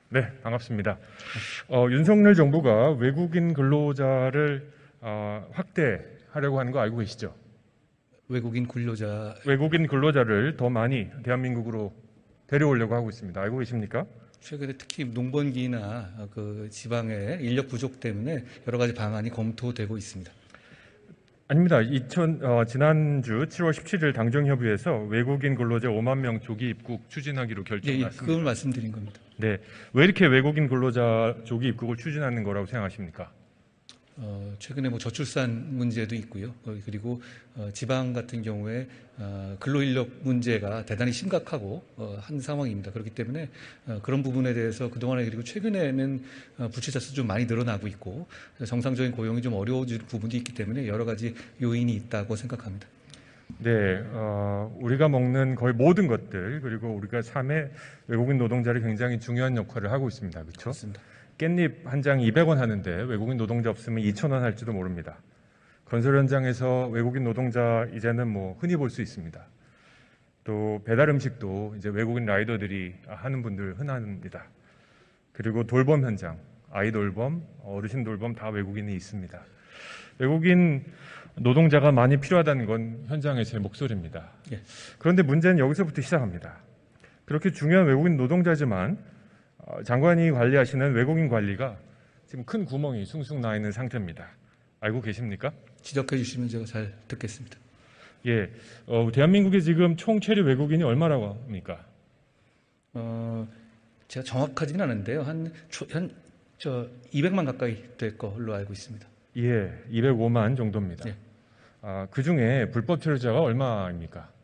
네, 반갑습니다. 윤석열 정부가 외국인 근로자를 확대하려고 하는 거 알고 계시죠? 외국인 근로자 외국인 근로자를 더 많이 대한민국으로 데려오려고 하고 있습니다. 알고 계십니까? 최근에 특히 농번기나 그 지방의 인력 부족 때문에 여러 가지 방안이 검토되고 있습니다. 아닙니다. 지난주 7월 17일 당정협의회에서 외국인 근로자 5만 명 조기 입국 추진하기로 예, 결정났습니다. 그걸 말씀드린 겁니다. 네, 왜 이렇게 외국인 근로자 조기 입국을 추진하는 거라고 생각하십니까? 최근에 뭐 저출산 문제도 있고요. 그리고 지방 같은 경우에 근로인력 문제가 대단히 심각하고 한 상황입니다. 그렇기 때문에 그런 부분에 대해서 그동안에 그리고 최근에는 불체자 수 좀 많이 늘어나고 있고 정상적인 고용이 좀 어려워질 부분도 있기 때문에 여러 가지 요인이 있다고 생각합니다. 네, 우리가 먹는 거의 모든 것들 그리고 우리가 삶에 외국인 노동자를 굉장히 중요한 역할을 하고 있습니다. 그렇죠? 그렇습니다. 깻잎 한 장 200원 하는데 외국인 노동자 없으면 2,000원 할지도 모릅니다. 건설 현장에서 외국인 노동자 이제는 뭐 흔히 볼 수 있습니다. 또 배달 음식도 이제 외국인 라이더들이 하는 분들 흔합니다. 그리고 돌봄 현장, 아이 돌봄, 어르신 돌봄 다 외국인이 있습니다. 외국인 노동자가 많이 필요하다는 건 현장에서의 목소리입니다. 예. 그런데 문제는 여기서부터 시작합니다. 그렇게 중요한 외국인 노동자지만 장관이 관리하시는 외국인 관리가 지금 큰 구멍이 숭숭 나 있는 상태입니다. 알고 계십니까? 지적해 주시면 제가 잘 듣겠습니다. 예, 대한민국에 지금 총 체류 외국인이 얼마라고 합니까? 제가 정확하지는 않은데요. 한 200만 가까이 될 걸로 알고 있습니다. 예, 205만 정도입니다. 예. 그 중에 불법 체류자가 얼마입니까?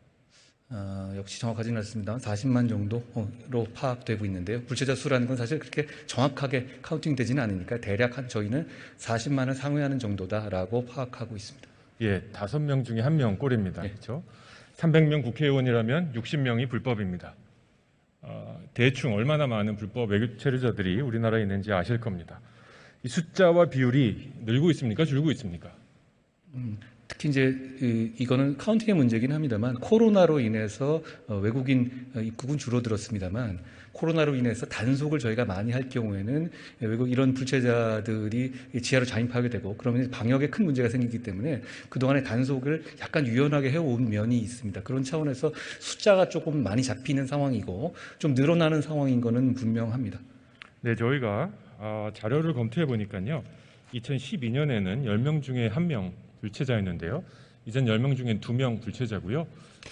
역시 정확하지는 않습니다. 40만 정도로 파악되고 있는데요. 불체자 수라는 건 사실 그렇게 정확하게 카운팅되지는 않으니까 대략 저희는 40만을 상회하는 정도다라고 파악하고 있습니다. 예, 5명 중에 1명 꼴입니다. 예. 그렇죠? 300명 국회의원이라면 60명이 불법입니다. 대충 얼마나 많은 불법 외국 체류자들이 우리나라에 있는지 아실 겁니다. 이 숫자와 비율이 늘고 있습니까? 줄고 있습니까? 특히 이제 이거는 카운팅의 문제긴 합니다만 코로나로 인해서 외국인 입국은 줄어들었습니다만 코로나로 인해서 단속을 저희가 많이 할 경우에는 외국 이런 불체자들이 지하로 잠입하게 되고 그러면 방역에 큰 문제가 생기기 때문에 그동안의 단속을 약간 유연하게 해온 면이 있습니다. 그런 차원에서 숫자가 조금 많이 잡히는 상황이고 좀 늘어나는 상황인 거는 분명합니다. 네, 저희가 자료를 검토해 보니까요. 2012년에는 10명 중에 1명 불체자였는데요. 이젠 10명 중에 2명 불체자고요.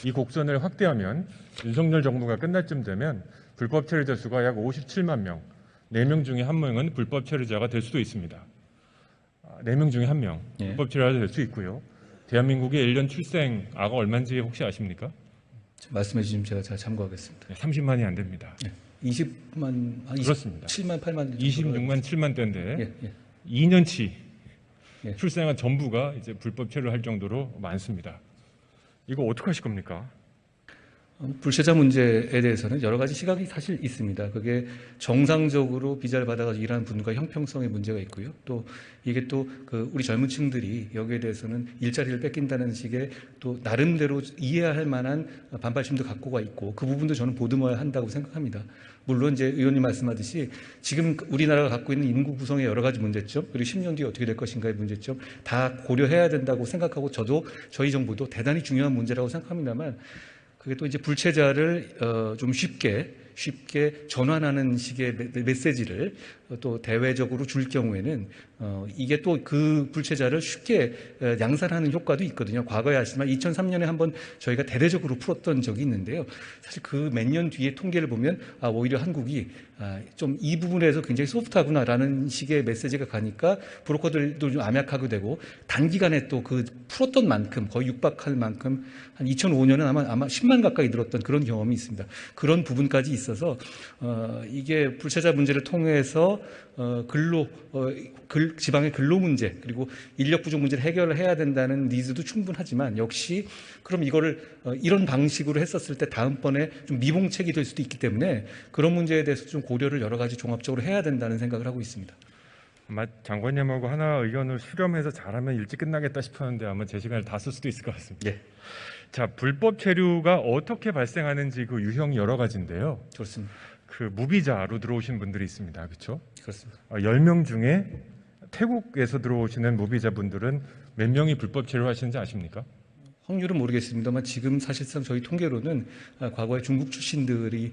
이 곡선을 확대하면 윤석열 정부가 끝날 쯤 되면 불법 체류자 수가 약 57만 명, 4명 중에 1명은 불법 체류자가 될 수도 있습니다. 4명 중에 1명 예. 불법 체류자가 될 수 있고요. 대한민국의 1년 출생 아가 얼마인지 혹시 아십니까? 말씀해 주시면 제가 잘 참고하겠습니다. 30만이 안 됩니다. 20만, 그렇습니다. 7만, 8만, 26만 7만 대인데 예. 2년치 예. 출생한 전부가 이제 불법 체류할 정도로 많습니다. 이거 어떻게 하실 겁니까? 불체자 문제에 대해서는 여러 가지 시각이 사실 있습니다. 그게 정상적으로 비자를 받아가지고 일하는 분과 형평성의 문제가 있고요. 또 이게 또 우리 젊은 층들이 여기에 대해서는 일자리를 뺏긴다는 식의 또 나름대로 이해할 만한 반발심도 갖고가 있고 그 부분도 저는 보듬어야 한다고 생각합니다. 물론 이제 의원님 말씀하듯이 지금 우리나라가 갖고 있는 인구 구성의 여러 가지 문제점 그리고 10년 뒤에 어떻게 될 것인가의 문제점 다 고려해야 된다고 생각하고 저희 정부도 대단히 중요한 문제라고 생각합니다만 그게 또 이제 불체자를 좀 쉽게 전환하는 식의 메시지를 또 대외적으로 줄 경우에는 이게 또 그 불체자를 쉽게 양산하는 효과도 있거든요. 과거에 아시지만 2003년에 한번 저희가 대대적으로 풀었던 적이 있는데요. 사실 그 몇 년 뒤에 통계를 보면 오히려 한국이 좀 이 부분에서 굉장히 소프트하구나라는 식의 메시지가 가니까 브로커들도 좀 암약하게 되고 단기간에 또 그 풀었던 만큼 거의 육박할 만큼 한 2005년은 아마 10만 가까이 늘었던 그런 경험이 있습니다. 그런 부분까지 있어서 이게 불체자 문제를 통해서 지방의 근로 문제 그리고 인력 부족 문제를 해결을 해야 된다는 니즈도 충분하지만 역시 그럼 이거를 이런 방식으로 했었을 때 다음번에 좀 미봉책이 될 수도 있기 때문에 그런 문제에 대해서 좀 고려를 여러 가지 종합적으로 해야 된다는 생각을 하고 있습니다. 아마 장관님하고 하나 의견을 수렴해서 잘하면 일찍 끝나겠다 싶었는데 아마 제 시간을 다 쓸 수도 있을 것 같습니다. 예. 자, 불법 체류가 어떻게 발생하는지 그 유형이 여러 가지인데요. 좋습니다. 그 무비자로 들어오신 분들이 있습니다. 그렇죠? 그렇습니다. 10명 중에 태국에서 들어오시는 무비자 분들은 몇 명이 불법 체류하시는지 아십니까? 확률은 모르겠습니다만 지금 사실상 저희 통계로는 과거에 중국 출신들이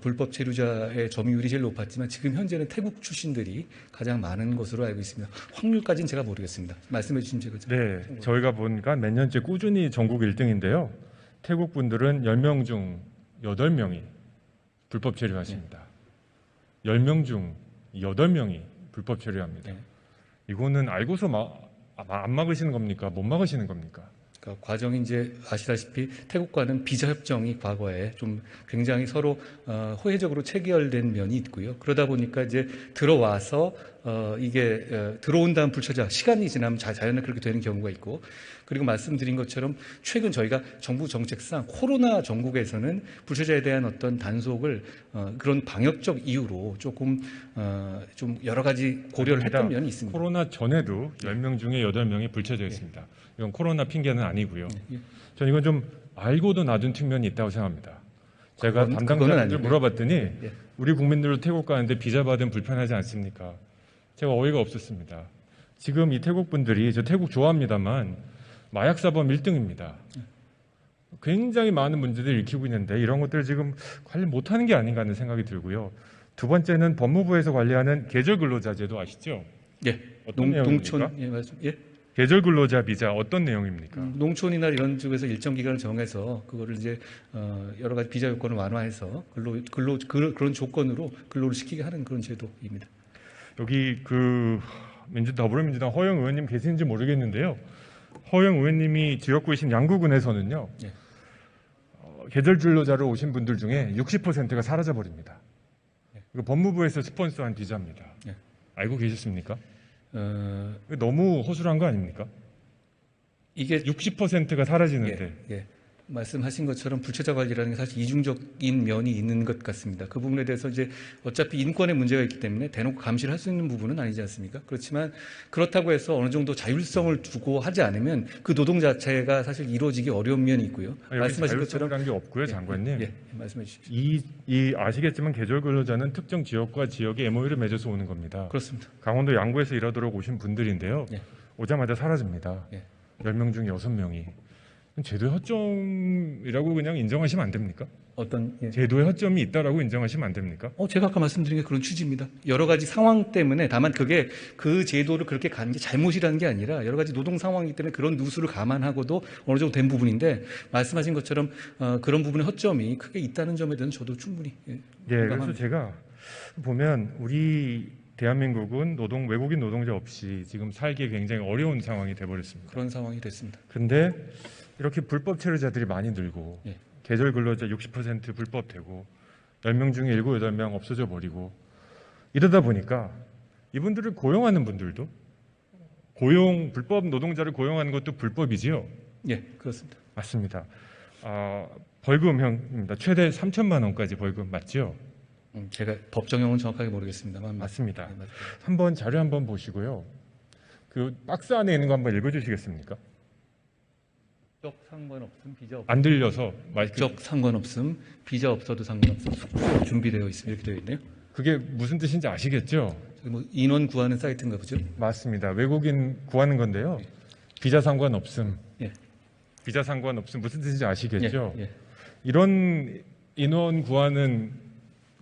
불법 체류자의 점유율이 제일 높았지만 지금 현재는 태국 출신들이 가장 많은 것으로 알고 있습니다. 확률까지는 제가 모르겠습니다. 말씀해 주신 제가 네, 저희가 보니까 몇 년째 꾸준히 전국 1등인데요. 태국 분들은 10명 중 8명이 불법 체류하십니다. 10명 중 8명이 불법 체류합니다. 네. 이거는 알고서 안 막으시는 겁니까? 못 막으시는 겁니까? 그러니까 과정이 이제 아시다시피 태국과는 비자 협정이 과거에 좀 굉장히 서로 호혜적으로 체결된 면이 있고요. 그러다 보니까 이제 들어와서 이게 들어온 다음 불체자 시간이 지나면 자연히 그렇게 되는 경우가 있고, 그리고 말씀드린 것처럼 최근 저희가 정부 정책상 코로나 전국에서는 불체자에 대한 어떤 단속을 그런 방역적 이유로 조금 좀 여러 가지 고려를 했던 면이 있습니다. 코로나 전에도 10명 중에 8명이 불체자였습니다. 이건 코로나 핑계는 아니고요. 예. 저는 이건 좀 알고도 놔둔 측면이 있다고 생각합니다. 제가 그거는 담당자들 아니고요. 물어봤더니 예. 우리 국민들도 태국 가는데 비자 받으면 불편하지 않습니까? 제가 어이가 없었습니다. 지금 이 태국 분들이, 저 태국 좋아합니다만 마약 사범 1등입니다. 굉장히 많은 문제들을 일으키고 있는데 이런 것들 지금 관리 못하는 게 아닌가 하는 생각이 들고요. 두 번째는 법무부에서 관리하는 계절 근로자 제도 아시죠? 예. 어떤 내용입니까? 농촌 말씀. 예. 계절 근로자 비자 어떤 내용입니까? 농촌이나 이런 쪽에서 일정 기간을 정해서 그거를 이제 여러 가지 비자 요건을 완화해서 그런 조건으로 근로를 시키게 하는 그런 제도입니다. 여기 그 더불어민주당 허영 의원님 계신지 모르겠는데요. 허영 의원님이 지역구이신 양구군에서는요. 예. 계절 근로자로 오신 분들 중에 60%가 사라져 버립니다. 예. 이거 법무부에서 스폰서한 비자입니다. 예. 알고 계셨습니까? 어, 이거 너무 허술한 거 아닙니까? 이게 60%가 사라지는데 예. 말씀하신 것처럼 불체자 관리라는 게 사실 이중적인 면이 있는 것 같습니다. 그 부분에 대해서 이제 어차피 인권의 문제가 있기 때문에 대놓고 감시를 할 수 있는 부분은 아니지 않습니까? 그렇지만 그렇다고 해서 어느 정도 자율성을 두고 하지 않으면 그 노동 자체가 사실 이루어지기 어려운 면이 있고요. 말씀하신 것처럼 자율성이라는 게 없고요, 장관님. 말씀해 주십시오. 이 아시겠지만 계절 근로자는 특정 지역과 지역에 MOU를 맺어서 오는 겁니다. 그렇습니다. 강원도 양구에서 일하도록 오신 분들인데요. 예. 오자마자 사라집니다. 예. 10명 중 6명이. 제도의 허점이라고 그냥 인정하시면 안 됩니까? 어떤 제도의 허점이 있다라고 인정하시면 안 됩니까? 제가 아까 말씀드린 게 그런 취지입니다. 여러 가지 상황 때문에, 다만 그게 그 제도를 그렇게 가는 게 잘못이라는 게 아니라 여러 가지 노동 상황이기 때문에 그런 누수를 감안하고도 어느 정도 된 부분인데, 말씀하신 것처럼 그런 부분의 허점이 크게 있다는 점에 대해서는 저도 충분히 그래서 제가 보면 우리 대한민국은 외국인 노동자 없이 지금 살기 굉장히 어려운 상황이 돼버렸습니다. 그런 상황이 됐습니다. 근데 이렇게 불법 체류자들이 많이 늘고 예. 계절 근로자 60% 불법되고 10명 중에 7, 8명 없어져 버리고 이러다 보니까 이분들을 고용하는 분들도 불법 노동자를 고용하는 것도 불법이지요. 예, 그렇습니다. 맞습니다. 벌금형입니다. 최대 3천만 원까지 벌금 맞죠? 제가 법정형은 정확하게 모르겠습니다만 맞습니다. 네, 맞습니다. 한번 자료 한번 보시고요. 그 박스 안에 있는 거 한번 읽어주시겠습니까? 적 상관없음, 비자 없음. 안 들려서 적 상관없음, 비자 없어도 상관없음, 숙소 준비되어 있음 이렇게 되어 있네요. 그게 무슨 뜻인지 아시겠죠? 저기 뭐 인원 구하는 사이트인가 보죠? 맞습니다. 외국인 구하는 건데요. 비자 상관없음. 예. 비자 상관없음 무슨 뜻인지 아시겠죠? 예. 이런 인원 구하는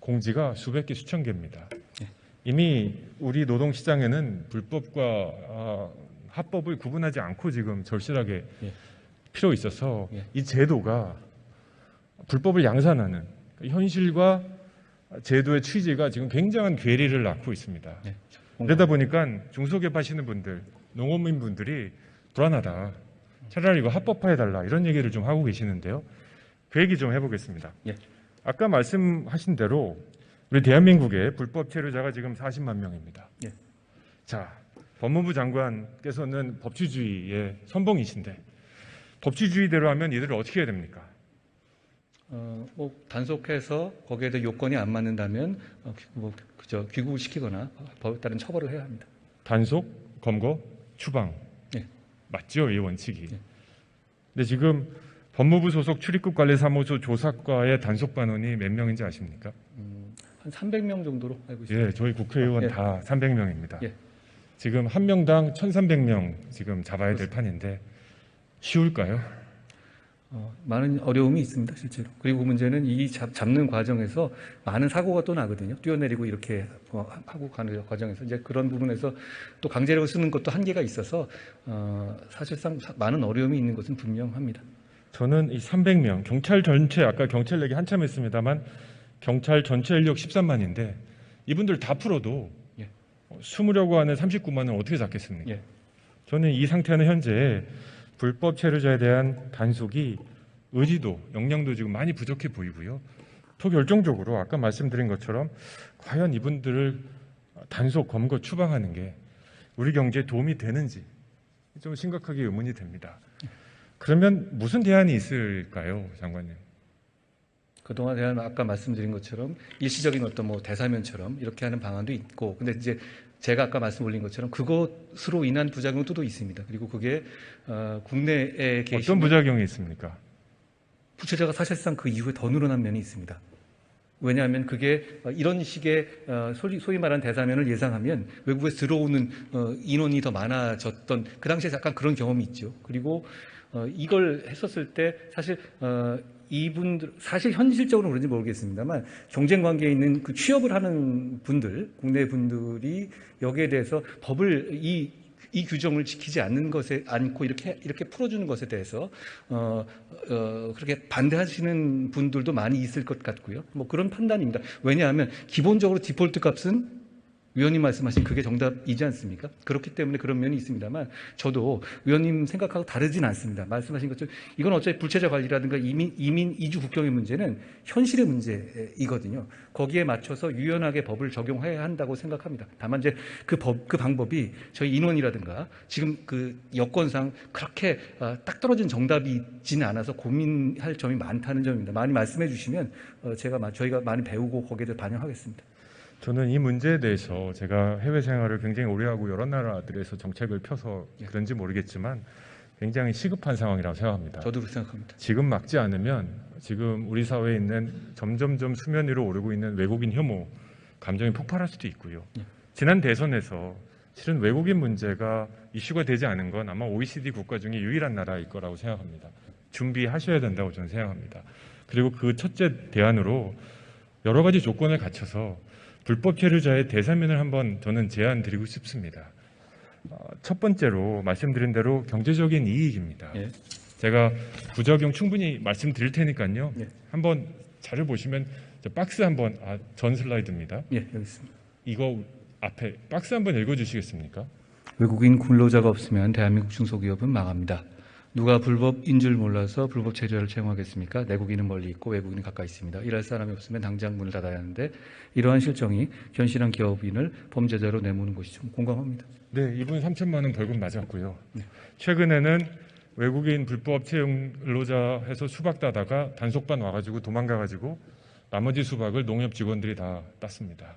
공지가 수백 개, 수천 개입니다. 예. 이미 우리 노동 시장에는 불법과 합법을 구분하지 않고 지금 절실하게 예. 필요 있어서 예. 이 제도가 불법을 양산하는 현실과 제도의 취지가 지금 굉장한 괴리를 낳고 있습니다. 예. 그러다 보니까 중소기업 하시는 분들, 농업인 분들이 불안하다. 차라리 이거 합법화해달라 이런 얘기를 좀 하고 계시는데요. 그 얘기 좀 해보겠습니다. 예. 아까 말씀하신 대로 우리 대한민국의 불법 체류자가 지금 40만 명입니다. 예. 자, 법무부 장관께서는 법치주의의 선봉이신데 법치주의대로 하면 이들을 어떻게 해야 됩니까? 뭐 단속해서 거기에 대해 요건이 안 맞는다면 그저 귀국을 시키거나 법에 따른 처벌을 해야 합니다. 단속, 검거, 추방. 예. 맞죠, 이 원칙이. 예. 근데 지금 법무부 소속 출입국관리사무소 조사과의 단속 반원이 몇 명인지 아십니까? 한 300명 정도로 알고 있습니다. 예, 저희 국회의원 예. 다 300명입니다. 예. 지금 한 명당 1,300명 지금 잡아야 될 판인데 쉬울까요? 많은 어려움이 있습니다, 실제로. 그리고 문제는 이 잡는 과정에서 많은 사고가 또 나거든요. 뛰어내리고 이렇게 하고 가는 과정에서 이제 그런 부분에서 또 강제력을 쓰는 것도 한계가 있어서 사실상 많은 어려움이 있는 것은 분명합니다. 저는 이 300명 경찰 전체 아까 경찰 얘기 한참 했습니다만 경찰 전체 인력 13만인데 이분들 다 풀어도 예. 숨으려고 하는 39만은 어떻게 잡겠습니까? 예. 저는 이 상태는 현재 불법 체류자에 대한 단속이 의지도, 역량도 지금 많이 부족해 보이고요. 더 결정적으로 아까 말씀드린 것처럼 과연 이분들을 단속, 검거, 추방하는 게 우리 경제에 도움이 되는지 좀 심각하게 의문이 됩니다. 그러면 무슨 대안이 있을까요, 장관님? 그동안 대한 아까 말씀드린 것처럼 일시적인 어떤 뭐 대사면처럼 이렇게 하는 방안도 있고, 근데 이제 제가 아까 말씀 올린 것처럼 그것으로 인한 부작용도 또 있습니다. 그리고 그게 국내에 계신 어떤 부작용이 있습니까? 부채자가 사실상 그 이후에 더 늘어난 면이 있습니다. 왜냐하면 그게 이런 식의 소위 말하는 대사면을 예상하면 외국에서 들어오는 인원이 더 많아졌던 그 당시에 약간 그런 경험이 있죠. 그리고 이걸 했었을 때 사실 이분들 사실 현실적으로 그런지 모르겠습니다만 경쟁 관계에 있는 그 취업을 하는 분들, 국내 분들이 여기에 대해서 법을 이 규정을 지키지 않는 것에 않고 이렇게 풀어주는 것에 대해서 그렇게 반대하시는 분들도 많이 있을 것 같고요. 뭐 그런 판단입니다. 왜냐하면 기본적으로 디폴트 값은 위원님 말씀하신 그게 정답이지 않습니까? 그렇기 때문에 그런 면이 있습니다만 저도 위원님 생각하고 다르진 않습니다. 말씀하신 것처럼 이건 어차피 불체자 관리라든가 이민 이주 국경의 문제는 현실의 문제이거든요. 거기에 맞춰서 유연하게 법을 적용해야 한다고 생각합니다. 다만 이제 그 방법이 저희 인원이라든가 지금 그 여건상 그렇게 딱 떨어진 정답이지는 않아서 고민할 점이 많다는 점입니다. 많이 말씀해 주시면 저희가 많이 배우고 거기에 대해 반영하겠습니다. 저는 이 문제에 대해서 제가 해외 생활을 굉장히 오래 하고 여러 나라들에서 정책을 펴서 그런지 모르겠지만 굉장히 시급한 상황이라고 생각합니다. 저도 그렇게 생각합니다. 지금 막지 않으면 지금 우리 사회에 있는 점점점 수면 위로 오르고 있는 외국인 혐오 감정이 폭발할 수도 있고요. 지난 대선에서 실은 외국인 문제가 이슈가 되지 않은 건 아마 OECD 국가 중에 유일한 나라일 거라고 생각합니다. 준비하셔야 된다고 저는 생각합니다. 그리고 그 첫째 대안으로 여러 가지 조건을 갖춰서 불법 체류자의 대사면을 한번 저는 제안 드리고 싶습니다. 첫 번째로 말씀드린 대로 경제적인 이익입니다. 예. 제가 부작용 충분히 말씀드릴 테니까요. 예. 한번 자료 보시면 저 박스 한번 전 슬라이드입니다. 예, 여기 있습니다. 이거 앞에 박스 한번 읽어주시겠습니까? 외국인 근로자가 없으면 대한민국 중소기업은 망합니다. 누가 불법인 줄 몰라서 불법 체류자를 채용하겠습니까? 내국인은 멀리 있고 외국인은 가까이 있습니다. 일할 사람이 없으면 당장 문을 닫아야 하는데 이러한 실정이 견실한 기업인을 범죄자로 내모는 것이죠. 공감합니다. 네, 이분 3천만 원 벌금 맞았고요. 최근에는 외국인 불법 채용 근로자 해서 수박 따다가 단속반 와가지고 도망가가지고 나머지 수박을 농협 직원들이 다 땄습니다.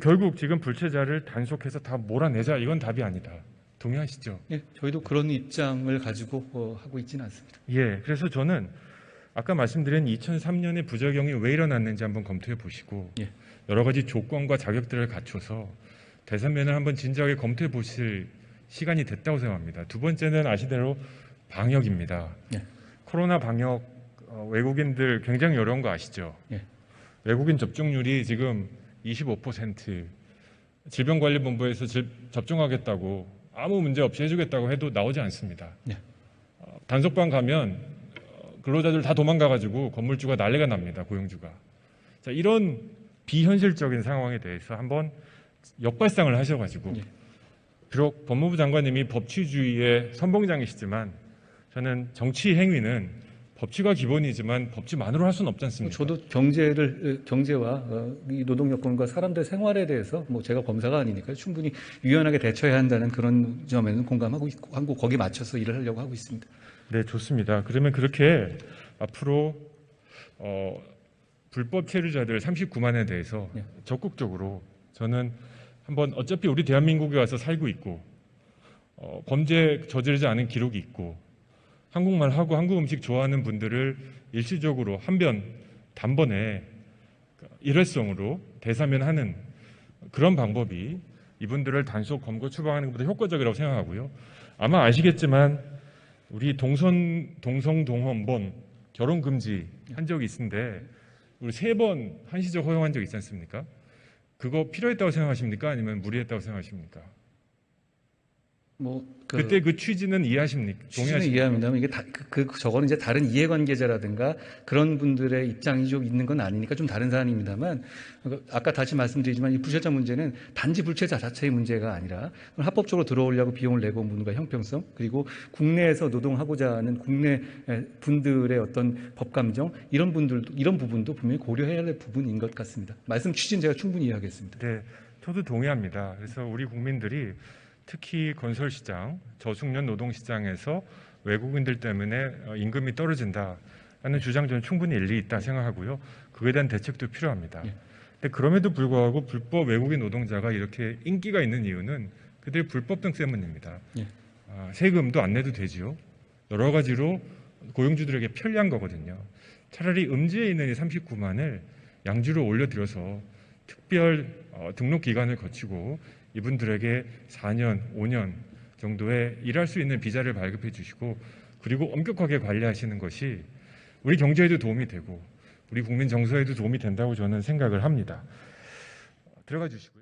결국 지금 불체자를 단속해서 다 몰아내자 이건 답이 아니다. 동의하시죠? 예, 저희도 그런 입장을 가지고 하고 있지는 않습니다. 예, 그래서 저는 아까 말씀드린 2003년에 부작용이 왜 일어났는지 한번 검토해 보시고 예. 여러 가지 조건과 자격들을 갖춰서 대사면을 한번 진지하게 검토해 보실 시간이 됐다고 생각합니다. 두 번째는 아시대로 방역입니다. 예. 코로나 방역 외국인들 굉장히 어려운 거 아시죠? 예. 외국인 접종률이 지금 25% 질병관리본부에서 접종하겠다고 아무 문제 없이 해주겠다고 해도 나오지 않습니다. 예. 단속반 가면 근로자들 다 도망가가지고 건물주가 난리가 납니다. 고용주가. 자, 이런 비현실적인 상황에 대해서 한번 역발상을 하셔가지고 예. 비록 법무부 장관님이 법치주의의 선봉장이시지만 저는 정치 행위는 법치가 기본이지만 법치만으로 할 수는 없지 않습니까? 저도 경제와 이 노동 여건과 사람들 생활에 대해서 뭐 제가 검사가 아니니까 충분히 유연하게 대처해야 한다는 그런 점에는 공감하고 있고 한국 거기에 맞춰서 일을 하려고 하고 있습니다. 네, 좋습니다. 그러면 그렇게 앞으로 불법 체류자들 39만에 대해서 네. 적극적으로 저는 한번 어차피 우리 대한민국에 와서 살고 있고 범죄 저지르지 않은 기록이 있고 한국말 하고 한국 음식 좋아하는 분들을 일시적으로 단번에 일회성으로 대사면하는 그런 방법이 이분들을 단속 검거 추방하는 것보다 효과적이라고 생각하고요. 아마 아시겠지만 우리 동성동원본 결혼 금지 한 적이 있는데 우리 3번 한시적 허용한 적 있지 않습니까? 그거 필요했다고 생각하십니까? 아니면 무리했다고 생각하십니까? 그때 그 취지는 이해하십니까? 취지는 동의하십니까? 이해합니다만 이게 저거는 이제 다른 이해관계자라든가 그런 분들의 입장이 좀 있는 건 아니니까 좀 다른 사안입니다만 아까 다시 말씀드리지만 이 불체자 문제는 단지 불체자 자체의 문제가 아니라 합법적으로 들어오려고 비용을 내고 온 분과 형평성 그리고 국내에서 노동하고자 하는 국내 분들의 어떤 법감정 이런 부분도 분명히 고려해야 할 부분인 것 같습니다. 말씀 취지는 제가 충분히 이해하겠습니다. 네, 저도 동의합니다. 그래서 우리 국민들이 특히 건설시장, 저숙련 노동시장에서 외국인들 때문에 임금이 떨어진다 하는 주장 저는 충분히 일리 있다 생각하고요. 그에 대한 대책도 필요합니다. 예. 근데 그럼에도 불구하고 불법 외국인 노동자가 이렇게 인기가 있는 이유는 그들의 불법 등 때문입니다. 예. 세금도 안 내도 되죠. 여러 가지로 고용주들에게 편리한 거거든요. 차라리 음지에 있는 이 39만을 양주로 올려드려서 특별 등록 기간을 거치고 이분들에게 4년, 5년 정도의 일할 수 있는 비자를 발급해 주시고 그리고 엄격하게 관리하시는 것이 우리 경제에도 도움이 되고 우리 국민 정서에도 도움이 된다고 저는 생각을 합니다. 들어가 주시고요.